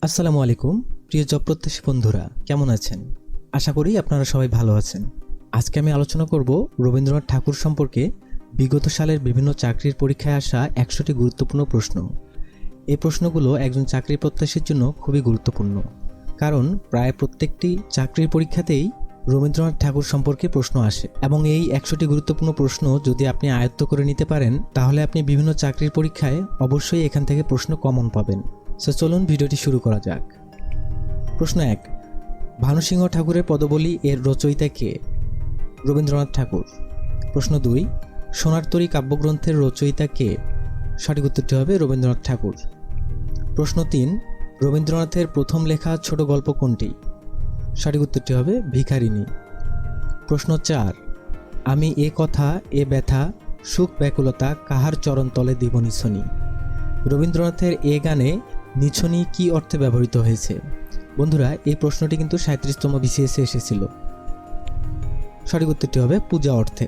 আসসালামু আলাইকুম প্রিয় জব প্রত্যাশী বন্ধুরা, কেমন আছেন? আশা করি আপনারা সবাই ভালো আছেন। আজকে আমি আলোচনা করব রবীন্দ্রনাথ ঠাকুর সম্পর্কে বিগত সালের বিভিন্ন চাকরির পরীক্ষায় আসা 100টি গুরুত্বপূর্ণ প্রশ্ন। এই প্রশ্নগুলো একজন চাকরি প্রত্যাশীর জন্য খুবই গুরুত্বপূর্ণ, কারণ প্রায় প্রত্যেকটি চাকরির পরীক্ষাতেই রবীন্দ্রনাথ ঠাকুর সম্পর্কে প্রশ্ন আসে এবং এই 100টি গুরুত্বপূর্ণ প্রশ্ন যদি আপনি আয়ত্ত করে নিতে পারেন, তাহলে আপনি বিভিন্ন চাকরির পরীক্ষায় অবশ্যই এখান থেকে প্রশ্ন কমন পাবেন। সো চলুন ভিডিওটি শুরু করা যাক। প্রশ্ন 1, ভানুসিংহ ঠাকুরের পদবলী এর রচয়িতা কে? রবীন্দ্রনাথ ঠাকুর। প্রশ্ন 2, সোনার তরী কাব্যগ্রন্থের রচয়িতা কে? সঠিক উত্তরটি হবে রবীন্দ্রনাথ ঠাকুর। প্রশ্ন 3, রবীন্দ্রনাথের প্রথম লেখা ছোট গল্প কোনটি? সঠিক উত্তরটি হবে ভিখারিণী। প্রশ্ন 4, আমি এ কথা এ ব্যথা সুখ ব্যাকুলতা কাহার চরণ তলে দিব নিছনি। রবীন্দ্রনাথের এ গানে নিছনি কি অর্থে ব্যবহৃত হয়েছে? বন্ধুরা, এই প্রশ্নটি কিন্তু 37তম বিসিএসে এসেছিল। সঠিক উত্তরটি হবে পূজা অর্থে।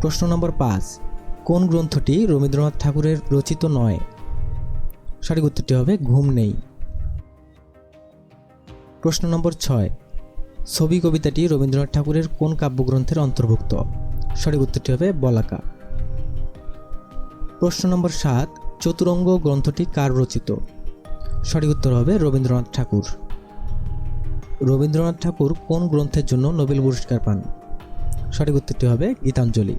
প্রশ্ন নম্বর 5, কোন গ্রন্থটি রবীন্দ্রনাথ ঠাকুরের রচিত নয়? সঠিক উত্তরটি হবে ঘুম নেই। প্রশ্ন নম্বর 6, ছবি কবিতাটি রবীন্দ্রনাথ ঠাকুরের কোন কাব্যগ্রন্থের অন্তর্ভুক্ত? সঠিক উত্তরটি হবে বলাকা। প্রশ্ন নম্বর 7, চতুরঙ্গ গ্রন্থটি কার রচিত? সঠিক উত্তর হবে রবীন্দ্রনাথ ঠাকুর। রবীন্দ্রনাথ ঠাকুর কোন গ্রন্থের জন্য নোবেল পুরস্কার পান? সঠিক উত্তরটি হবে গীতাঞ্জলি।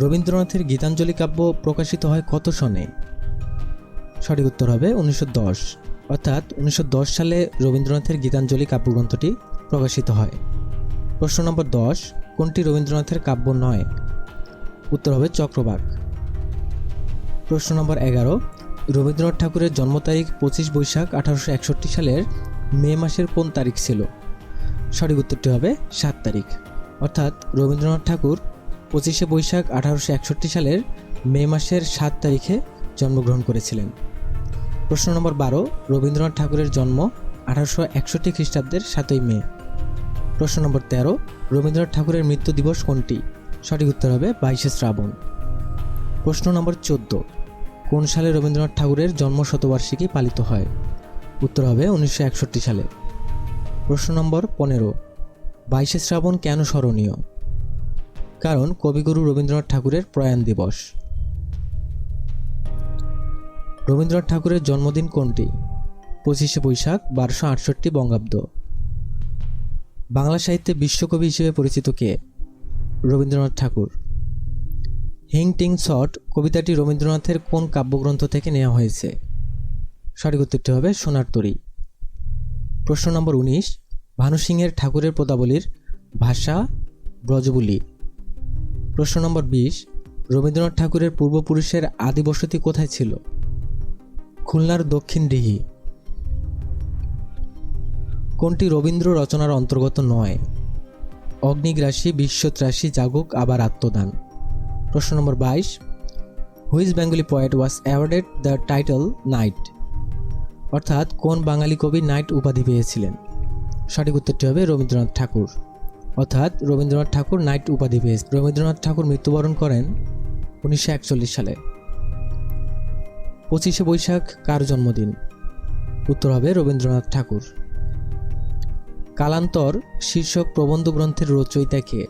রবীন্দ্রনাথের গীতাঞ্জলি কাব্য প্রকাশিত হয় কত সনে? সঠিক উত্তর হবে 1910, অর্থাৎ 1910 সালে রবীন্দ্রনাথের গীতাঞ্জলি কাব্যগ্রন্থটি প্রকাশিত হয়। প্রশ্ন নম্বর 10, কোনটি রবীন্দ্রনাথের কাব্য নয়? উত্তর হবে চক্রবাক। প্রশ্ন নম্বর 11, রবীন্দ্রনাথ ঠাকুরের জন্ম তারিখ 25 বৈশাখ 1861 সালের মে মাসের কোন তারিখ ছিল? সঠিক উত্তরটি হবে 7 তারিখ, অর্থাৎ রবীন্দ্রনাথ ঠাকুর 25শে বৈশাখ 1861 সালের মে মাসের 7 তারিখে জন্মগ্রহণ করেছিলেন। প্রশ্ন নম্বর 12, রবীন্দ্রনাথ ঠাকুরের জন্ম 1861 খ্রিস্টাব্দের 7ই মে। প্রশ্ন নম্বর 13, রবীন্দ্রনাথ ঠাকুরের মৃত্যু দিবস কোনটি? সঠিক উত্তর হবে 22শে শ্রাবণ। প্রশ্ন নম্বর 14, কোন সালে রবীন্দ্রনাথ ঠাকুরের জন্ম শতবার্ষিকী পালিত হয়? উত্তর হবে 1961 সালে। প্রশ্ন নম্বর 15, 22শে শ্রাবণ কেন স্মরণীয়? কারণ কবিগুরু রবীন্দ্রনাথ ঠাকুরের প্রয়াণ দিবস। রবীন্দ্রনাথ ঠাকুরের জন্মদিন কোনটি? 25শে বৈশাখ 1268 বঙ্গাব্দ। বাংলা সাহিত্যে বিশ্বকবি হিসেবে পরিচিত কে? রবীন্দ্রনাথ ঠাকুর। হিং টিং শট কবিতাটি রবীন্দ্রনাথের কোন কাব্যগ্রন্থ থেকে নেওয়া হয়েছে? সঠিক উত্তরটি হবে সোনার তরী। প্রশ্ন নম্বর 19, ভানুসিংহের ঠাকুরের পদাবলীর ভাষা ব্রজবুলি। প্রশ্ন নম্বর 20, রবীন্দ্রনাথ ঠাকুরের পূর্বপুরুষের আদি বসতি কোথায় ছিল? খুলনার দক্ষিণ ডিহি। কোনটি রবীন্দ্র রচনার অন্তর্গত নয়? অগ্নিগ্রাসী, বিশ্বত্রাসী, জাগক, আবার আত্মদান। প্রশ্ন নম্বর 22, which Bengali poet was awarded the title night? অর্থাৎ কোন বাঙালি কবি নাইট উপাধি পেয়েছিলেন? সঠিক উত্তরটি হবে রবীন্দ্রনাথ ঠাকুর, অর্থাৎ রবীন্দ্রনাথ ঠাকুর নাইট উপাধি পেয়েছেন। রবীন্দ্রনাথ ঠাকুর মৃত্যুবরণ করেন 1941 সালে। 25শে বৈশাখ কার জন্মদিন? উত্তর হবে রবীন্দ্রনাথ ঠাকুর। কালান্তর শীর্ষক প্রবন্ধ গ্রন্থের রচয়িতা কে?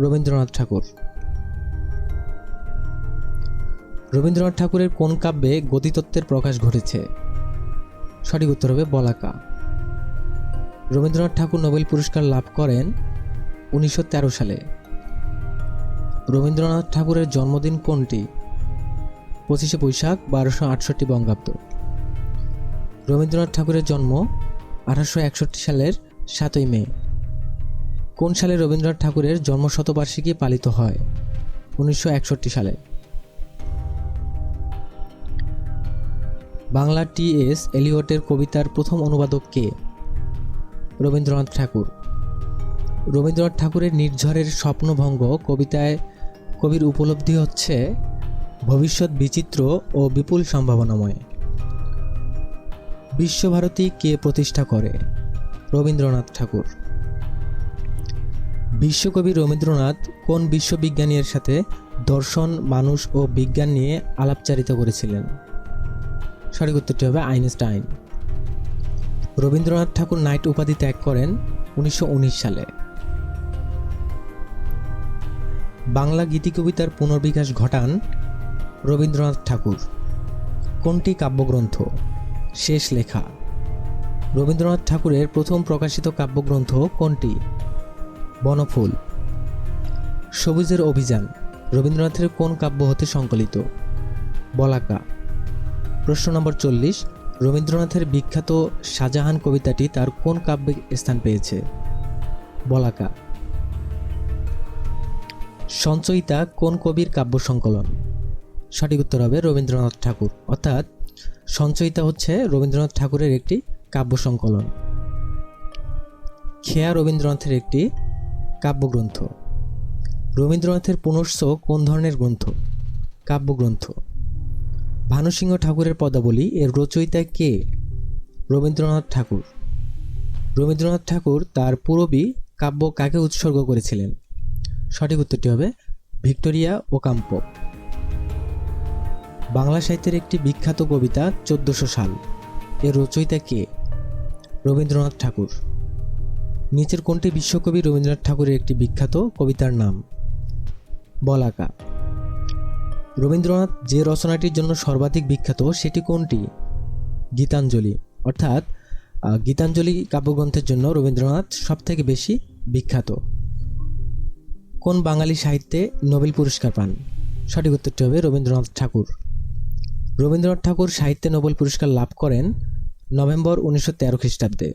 রবীন্দ্রনাথ ঠাকুর। রবীন্দ্রনাথ ঠাকুরের কোন কাব্যে গতিতত্ত্বের প্রকাশ ঘটেছে? সঠিক উত্তর হবে বলাকা। রবীন্দ্রনাথ ঠাকুর নোবেল পুরস্কার লাভ করেন 1913 সালে। রবীন্দ্রনাথ ঠাকুরের জন্মদিন কোনটি? 25শে বৈশাখ 1268 বঙ্গাব্দ। রবীন্দ্রনাথ ঠাকুরের জন্ম 1861 সালের 7ই মে। কোন সালে রবীন্দ্রনাথ ঠাকুরের জন্মশতবার্ষিকী পালিত হয়? 1961 সালে। বাংলা টি.এস. এলিয়টের কবিতার প্রথম অনুবাদক কে? রবীন্দ্রনাথ ঠাকুর। রবীন্দ্রনাথ ঠাকুরের নির্ঝরের স্বপ্নভঙ্গ কবিতায় কবির উপলব্ধি হচ্ছে ভবিষ্যৎ বিচিত্র ও বিপুল সম্ভাবনাময়। বিশ্বভারতী কে প্রতিষ্ঠা করে? রবীন্দ্রনাথ ঠাকুর। বিশ্বকবি রবীন্দ্রনাথ কোন বিশ্ববিজ্ঞানীর সাথে দর্শন, মানুষ ও বিজ্ঞান নিয়ে আলাপচারিতা করেছিলেন? সঠিক উত্তরটি হবে আইনস্টাইন। রবীন্দ্রনাথ ঠাকুর নাইট উপাধি ত্যাগ করেন 1919 সালে। বাংলা গীতি কবিতার পুনর্বিকাশ ঘটান রবীন্দ্রনাথ ঠাকুর। কোনটি কাব্যগ্রন্থ? শেষ লেখা। রবীন্দ্রনাথ ঠাকুরের প্রথম প্রকাশিত কাব্যগ্রন্থ কোনটি? বনফুল। সবুজের অভিযান রবীন্দ্রনাথের কোন কাব্য হতে সংকলিত? বলাকা। প্রশ্ন নম্বর 40, রবীন্দ্রনাথের বিখ্যাত শাহজাহান কবিতাটি তার কোন কাব্যে স্থান পেয়েছে? বলাকা। সঞ্চয়িতা কোন কবির কাব্য সংকলন? সঠিক উত্তর হবে রবীন্দ্রনাথ ঠাকুর, অর্থাৎ সঞ্চয়িতা হচ্ছে রবীন্দ্রনাথ ঠাকুরের একটি কাব্য সংকলন। খেয়া রবীন্দ্রনাথের একটি কাব্যগ্রন্থ। রবীন্দ্রনাথের পুনশ্চ কোন ধরনের গ্রন্থ? কাব্যগ্রন্থ। ভানুসিংহ ঠাকুরের পদাবলী এর রচয়িতা কে? রবীন্দ্রনাথ ঠাকুর। রবীন্দ্রনাথ ঠাকুর তার পূরবী কাব্য কাকে উৎসর্গ করেছিলেন? সঠিক উত্তরটি হবে ভিক্টোরিয়া ওকাম্পো। বাংলা সাহিত্যের একটি বিখ্যাত কবিতা 1400 সাল এর রচয়িতা কে? রবীন্দ্রনাথ ঠাকুর। নিচের কোনটি বিশ্বকবি রবীন্দ্রনাথ ঠাকুরের একটি বিখ্যাত কবিতার নাম? বলাকা। রবীন্দ্রনাথ যে রচনাটির জন্য সর্বাধিক বিখ্যাত সেটি কোনটি? গীতাঞ্জলি, অর্থাৎ গীতাঞ্জলি কাব্যগ্রন্থের জন্য রবীন্দ্রনাথ সবথেকে বেশি বিখ্যাত। কোন বাঙালি সাহিত্যে নোবেল পুরস্কার পান? সঠিক উত্তরটি হবে রবীন্দ্রনাথ ঠাকুর। রবীন্দ্রনাথ ঠাকুর সাহিত্যে নোবেল পুরস্কার লাভ করেন নভেম্বর 1913 খ্রিস্টাব্দে।